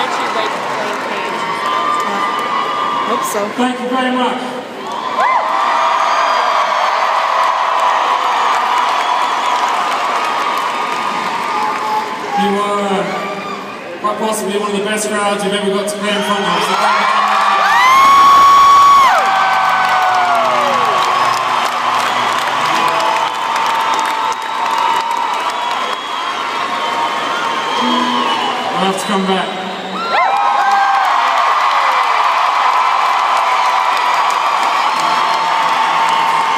actually wait for the plane page. Hope so. Thank you very much. You are quite possibly one of the best crowds you've ever got to play in front of. So thank you. I'll have to come back.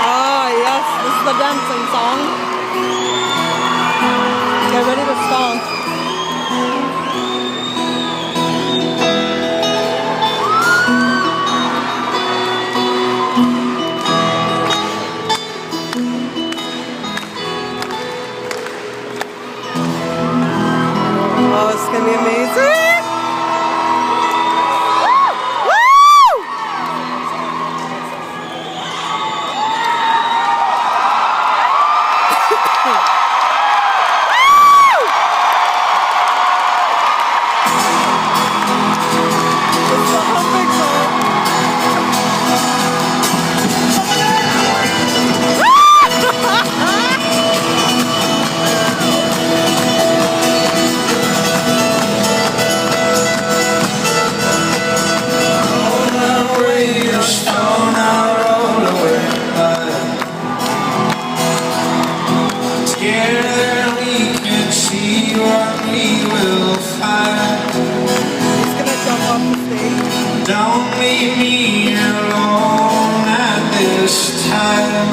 Ah, yes, this is the dancing song. Get ready to stomp. Oh, it's gonna be amazing. Don't leave me alone at this time,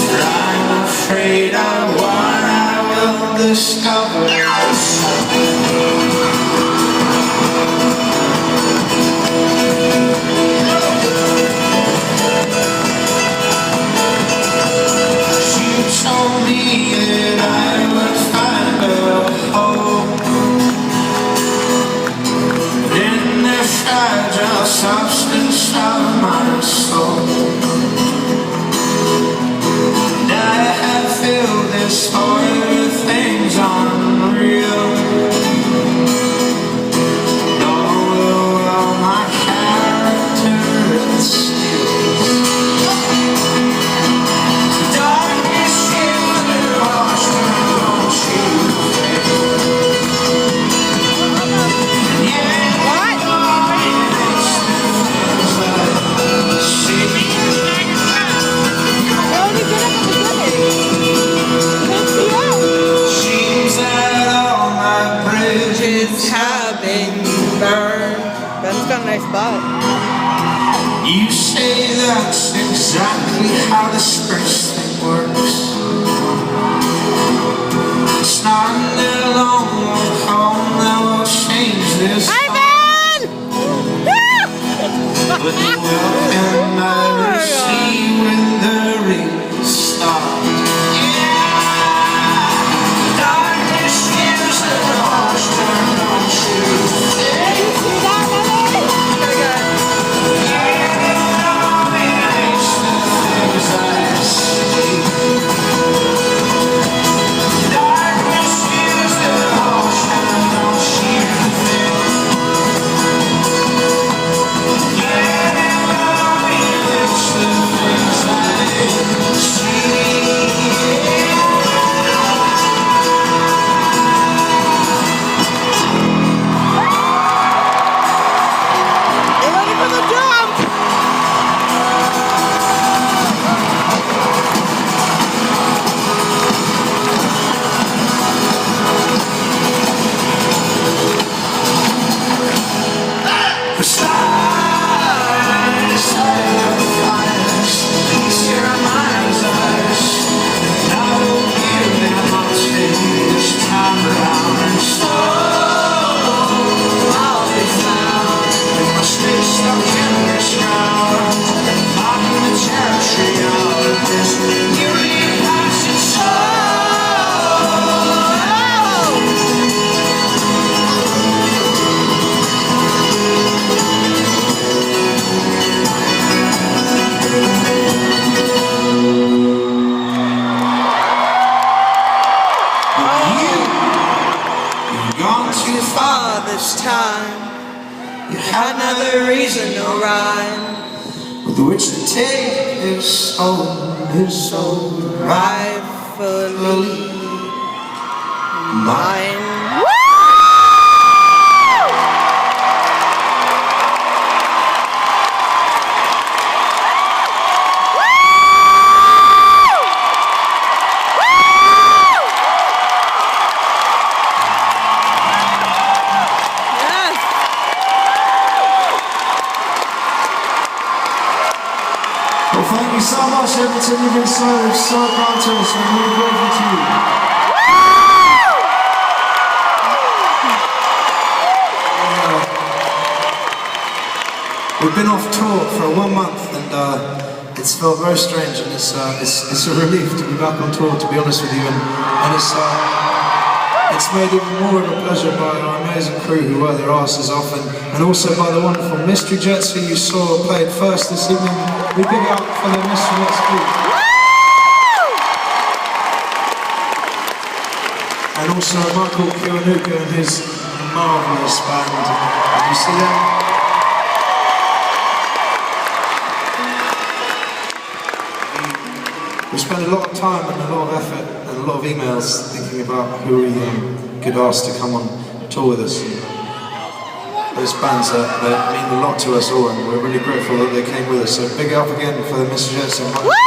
for I'm afraid of what I will discover. You told me that I would find a home in the fragile substance of my soul. And I have filled this void with things unreal. much time. You had another reason to rhyme. With which to take his soul Rightfully mine. Well, thank you so much, Edmonton. You've been so kind to us. We're really grateful to you. We've been off tour for 1 month, and it's felt very strange, and it's a relief to be back on tour, to be honest with you, and it's made even more of a pleasure by our amazing crew who work their asses off, and also by the wonderful Mystery Jets who you saw played first this evening. We big up for the Mystery Jets crew. And also Michael Kiwanuka and his marvellous band. Did you see them? We spent a lot of time and a lot of effort and a lot of emails thinking about who we could ask to come on tour with us. Those bands that mean a lot to us all, and we're really grateful that they came with us. So big up again for the Mr. Jets and Mike.